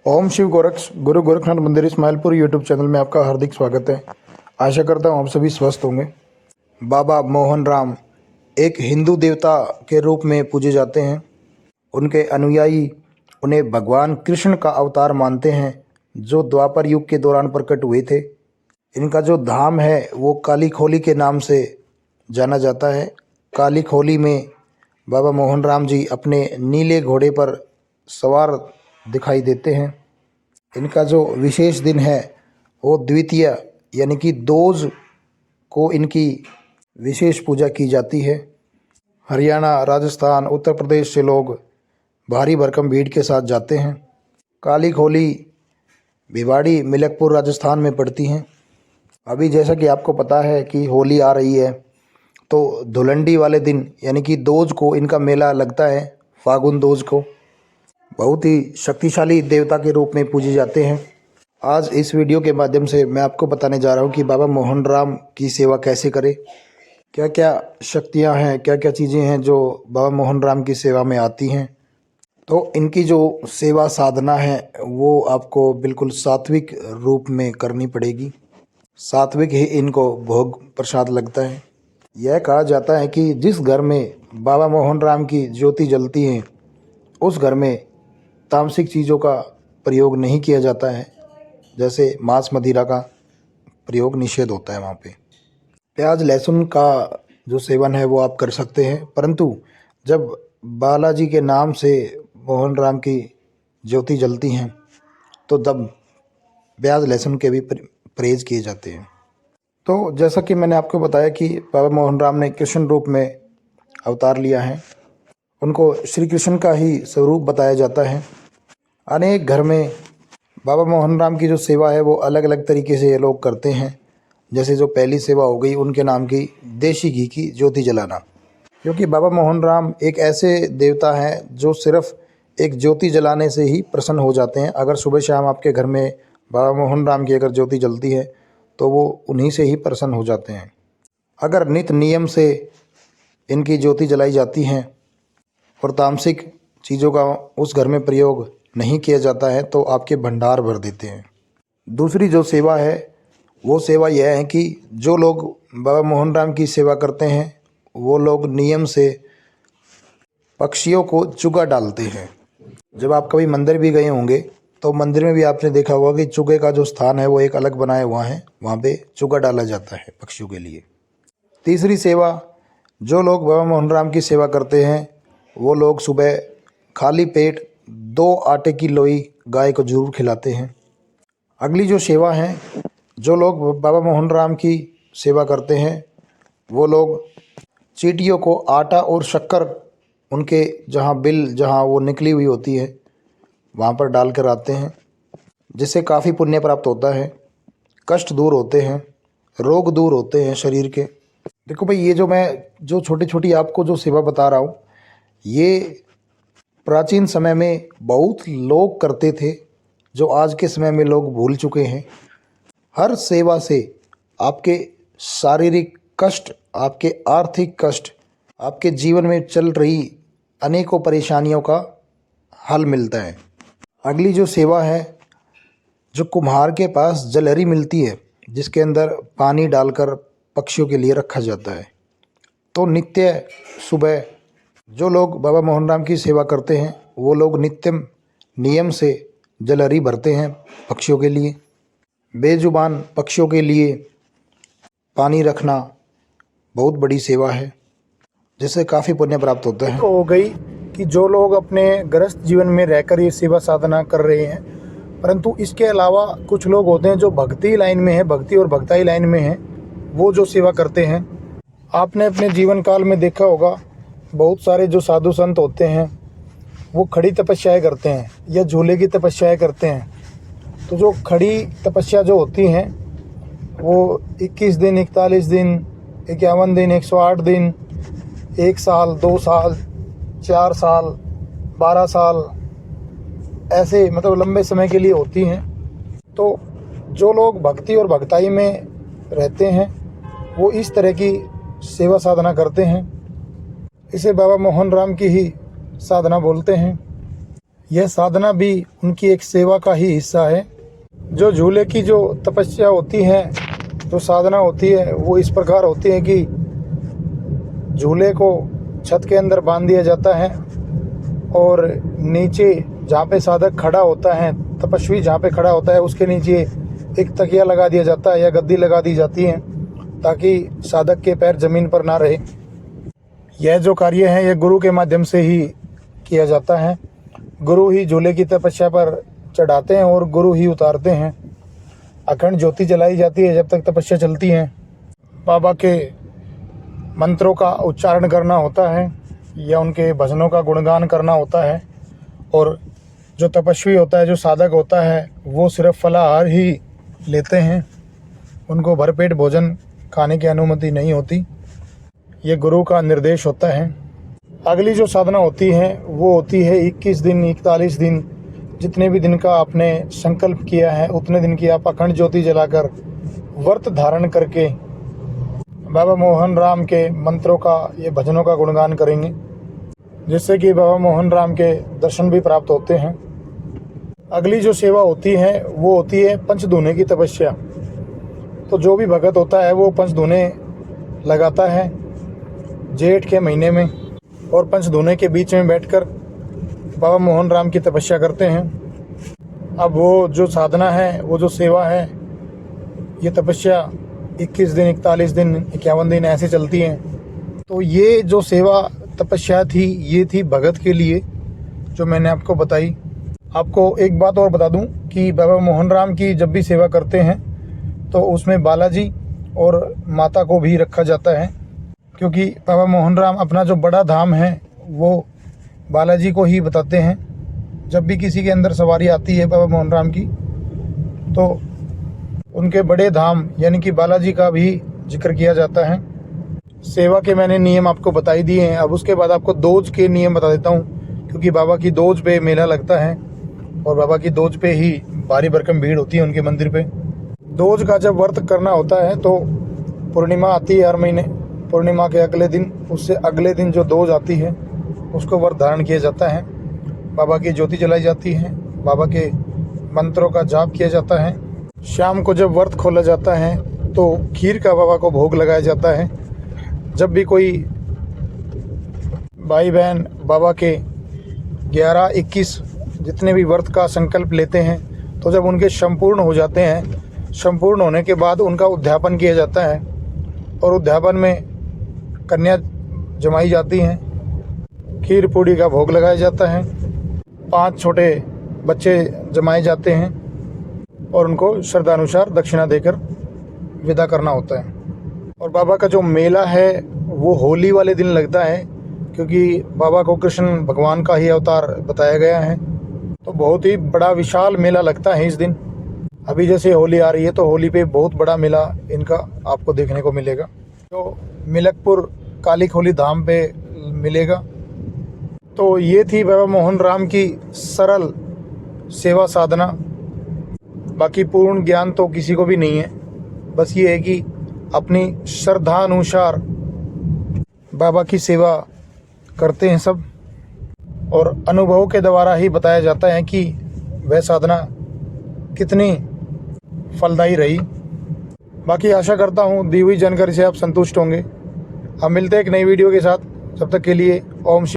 ओम शिव गोरक्ष गुरु गोरखनाथ मंदिर Ismailpur YouTube channel में आपका हार्दिक स्वागत है। आशा करता हूँ आप सभी स्वस्थ होंगे। बाबा मोहन राम एक हिंदू देवता के रूप में पूजे जाते हैं। उनके अनुयायी उन्हें भगवान कृष्ण का अवतार मानते हैं, जो द्वापर युग के दौरान प्रकट हुए थे। इनका जो धाम है वो काली खोली के नाम से जाना जाता है। काली खोली में बाबा मोहन राम जी अपने नीले घोड़े पर सवार दिखाई देते हैं। इनका जो विशेष दिन है वो द्वितीय यानी कि दोज को इनकी विशेष पूजा की जाती है। हरियाणा, राजस्थान, उत्तर प्रदेश से लोग भारी भरकम भीड़ के साथ जाते हैं। काली खोली भिवाड़ी, मिलकपुर राजस्थान में पड़ती हैं। अभी जैसा कि आपको पता है कि होली आ रही है, तो धुलंडी वाले दिन यानी कि दोज को इनका मेला लगता है। फागुन दोज को बहुत ही शक्तिशाली देवता के रूप में पूजे जाते हैं। आज इस वीडियो के माध्यम से मैं आपको बताने जा रहा हूँ कि बाबा मोहन राम की सेवा कैसे करें, क्या क्या शक्तियाँ हैं, क्या क्या चीज़ें हैं जो बाबा मोहन राम की सेवा में आती हैं। तो इनकी जो सेवा साधना है वो आपको बिल्कुल सात्विक रूप में करनी पड़ेगी। सात्विक ही इनको भोग प्रसाद लगता है। यह कहा जाता है कि जिस घर में बाबा मोहन राम की ज्योति जलती है उस घर में तामसिक चीज़ों का प्रयोग नहीं किया जाता है। जैसे मांस मदिरा का प्रयोग निषेध होता है वहाँ पे। प्याज लहसुन का जो सेवन है वो आप कर सकते हैं, परंतु जब बालाजी के नाम से मोहन राम की ज्योति जलती हैं तो तब प्याज लहसुन के भी परहेज किए जाते हैं। तो जैसा कि मैंने आपको बताया कि बाबा मोहन राम ने कृष्ण रूप में अवतार लिया है। उनको श्री कृष्ण का ही स्वरूप बताया जाता है। अनेक घर में बाबा मोहन राम की जो सेवा है वो अलग अलग तरीके से ये लोग करते हैं। जैसे जो पहली सेवा हो गई उनके नाम की देशी घी की ज्योति जलाना, क्योंकि बाबा मोहन राम एक ऐसे देवता हैं जो सिर्फ एक ज्योति जलाने से ही प्रसन्न हो जाते हैं। अगर सुबह शाम आपके घर में बाबा मोहन राम की अगर ज्योति जलती है तो वो उन्हीं से ही प्रसन्न हो जाते हैं। अगर नित नियम से इनकी ज्योति जलाई जाती हैं और तामसिक चीज़ों का उस घर में प्रयोग नहीं किया जाता है तो आपके भंडार भर देते हैं। दूसरी जो सेवा है वो सेवा यह है कि जो लोग बाबा मोहन राम की सेवा करते हैं वो लोग नियम से पक्षियों को चुगा डालते हैं। जब आप कभी मंदिर भी गए होंगे तो मंदिर में भी आपने देखा होगा कि चुगे का जो स्थान है वो एक अलग बनाया हुआ है, वहाँ पे चुगा डाला जाता है पक्षियों के लिए। तीसरी सेवा, जो लोग बाबा मोहन राम की सेवा करते हैं वो लोग सुबह खाली पेट 2 आटे की लोई गाय को जरूर खिलाते हैं। अगली जो सेवा है, जो लोग बाबा मोहन राम की सेवा करते हैं वो लोग चींटियों को आटा और शक्कर उनके जहाँ वो निकली हुई होती है वहाँ पर डाल कर आते हैं, जिससे काफ़ी पुण्य प्राप्त होता है। कष्ट दूर होते हैं, रोग दूर होते हैं शरीर के। देखो भाई, ये जो छोटी छोटी आपको जो सेवा बता रहा हूँ ये प्राचीन समय में बहुत लोग करते थे, जो आज के समय में लोग भूल चुके हैं। हर सेवा से आपके शारीरिक कष्ट, आपके आर्थिक कष्ट, आपके जीवन में चल रही अनेकों परेशानियों का हल मिलता है। अगली जो सेवा है, जो कुम्हार के पास जलहरी मिलती है जिसके अंदर पानी डालकर पक्षियों के लिए रखा जाता है, तो नित्य सुबह जो लोग बाबा मोहन राम की सेवा करते हैं वो लोग नित्यम नियम से जलहरी भरते हैं पक्षियों के लिए। बेजुबान पक्षियों के लिए पानी रखना बहुत बड़ी सेवा है, जिससे काफ़ी पुण्य प्राप्त होता है। हो गई कि जो लोग अपने गृहस्थ जीवन में रहकर ये सेवा साधना कर रहे हैं, परंतु इसके अलावा कुछ लोग होते हैं जो भक्ति लाइन में है, भक्ति और भक्ताई लाइन में हैं, वो जो सेवा करते हैं। आपने अपने जीवन काल में देखा होगा बहुत सारे जो साधु संत होते हैं वो खड़ी तपस्याएं करते हैं या झूले की तपस्याएं करते हैं। तो जो खड़ी तपस्या जो होती हैं वो 21 दिन, 41 दिन, 51 दिन, 108 दिन, 1 साल, 2 साल, 4 साल, 12 साल, ऐसे मतलब लंबे समय के लिए होती हैं। तो जो लोग भक्ति और भक्ताई में रहते हैं वो इस तरह की सेवा साधना करते हैं। इसे बाबा मोहन राम की ही साधना बोलते हैं। यह साधना भी उनकी एक सेवा का ही हिस्सा है। जो झूले की जो तपस्या होती है, जो साधना होती है, वो इस प्रकार होती है कि झूले को छत के अंदर बांध दिया जाता है और नीचे जहाँ पे साधक खड़ा होता है, तपस्वी जहाँ पे खड़ा होता है, उसके नीचे एक तकिया लगा दिया जाता है या गद्दी लगा दी जाती है ताकि साधक के पैर जमीन पर ना रहे। यह जो कार्य है यह गुरु के माध्यम से ही किया जाता है। गुरु ही झूले की तपस्या पर चढ़ाते हैं और गुरु ही उतारते हैं। अखंड ज्योति जलाई जाती है जब तक तपस्या चलती है। बाबा के मंत्रों का उच्चारण करना होता है या उनके भजनों का गुणगान करना होता है। और जो तपस्वी होता है, जो साधक होता है, वो सिर्फ फलाहार ही लेते हैं, उनको भरपेट भोजन खाने की अनुमति नहीं होती। ये गुरु का निर्देश होता है। अगली जो साधना होती है वो होती है 21 दिन, 41 दिन, जितने भी दिन का आपने संकल्प किया है उतने दिन की आप अखंड ज्योति जलाकर व्रत धारण करके बाबा मोहन राम के मंत्रों का, ये भजनों का गुणगान करेंगे, जिससे कि बाबा मोहन राम के दर्शन भी प्राप्त होते हैं। अगली जो सेवा होती है वो होती है पंचधूने की तपस्या। तो जो भी भगत होता है वो पंचधूने लगाता है जेठ के महीने में और पंचधूने के बीच में बैठकर बाबा मोहन राम की तपस्या करते हैं। अब वो जो साधना है, वो जो सेवा है, ये तपस्या 21 दिन, 41 दिन, 51 दिन ऐसे चलती हैं। तो ये जो सेवा तपस्या थी, ये थी भगत के लिए जो मैंने आपको बताई। आपको एक बात और बता दूं कि बाबा मोहन राम की जब भी सेवा करते हैं तो उसमें बालाजी और माता को भी रखा जाता है, क्योंकि बाबा मोहन राम अपना जो बड़ा धाम है वो बालाजी को ही बताते हैं। जब भी किसी के अंदर सवारी आती है बाबा मोहन राम की, तो उनके बड़े धाम यानी कि बालाजी का भी जिक्र किया जाता है। सेवा के मैंने नियम आपको बताई दिए हैं। अब उसके बाद आपको दोज के नियम बता देता हूँ, क्योंकि बाबा की दोज पे मेला लगता है और बाबा की दोज पे ही भारी भरकम भीड़ होती है उनके मंदिर पे। दोज का जब व्रत करना होता है तो पूर्णिमा आती है हर महीने, पूर्णिमा के अगले दिन, उससे अगले दिन जो दोज आती है उसको व्रत धारण किया जाता है। बाबा की ज्योति जलाई जाती है, बाबा के मंत्रों का जाप किया जाता है। शाम को जब व्रत खोला जाता है तो खीर का बाबा को भोग लगाया जाता है। जब भी कोई भाई बहन बाबा के 11, 21 जितने भी व्रत का संकल्प लेते हैं, तो जब उनके संपूर्ण हो जाते हैं, संपूर्ण होने के बाद उनका उद्यापन किया जाता है और उद्यापन में कन्या जमाई जाती हैं, खीर पूड़ी का भोग लगाया जाता है, 5 छोटे बच्चे जमाए जाते हैं और उनको श्रद्धानुसार दक्षिणा देकर विदा करना होता है। और बाबा का जो मेला है वो होली वाले दिन लगता है, क्योंकि बाबा को कृष्ण भगवान का ही अवतार बताया गया है। तो बहुत ही बड़ा विशाल मेला लगता है इस दिन। अभी जैसे होली आ रही है तो होली पे बहुत बड़ा मेला इनका आपको देखने को मिलेगा, जो मिलकपुर काली खोली धाम पे मिलेगा। तो ये थी बाबा मोहन राम की सरल सेवा साधना। बाकी पूर्ण ज्ञान तो किसी को भी नहीं है, बस ये है कि अपनी श्रद्धा अनुसार बाबा की सेवा करते हैं सब, और अनुभव के द्वारा ही बताया जाता है कि वह साधना कितनी फलदायी रही। बाकी आशा करता हूँ दी हुई जानकारी से आप संतुष्ट होंगे। हम मिलते हैं एक नई वीडियो के साथ, तब तक के लिए ओम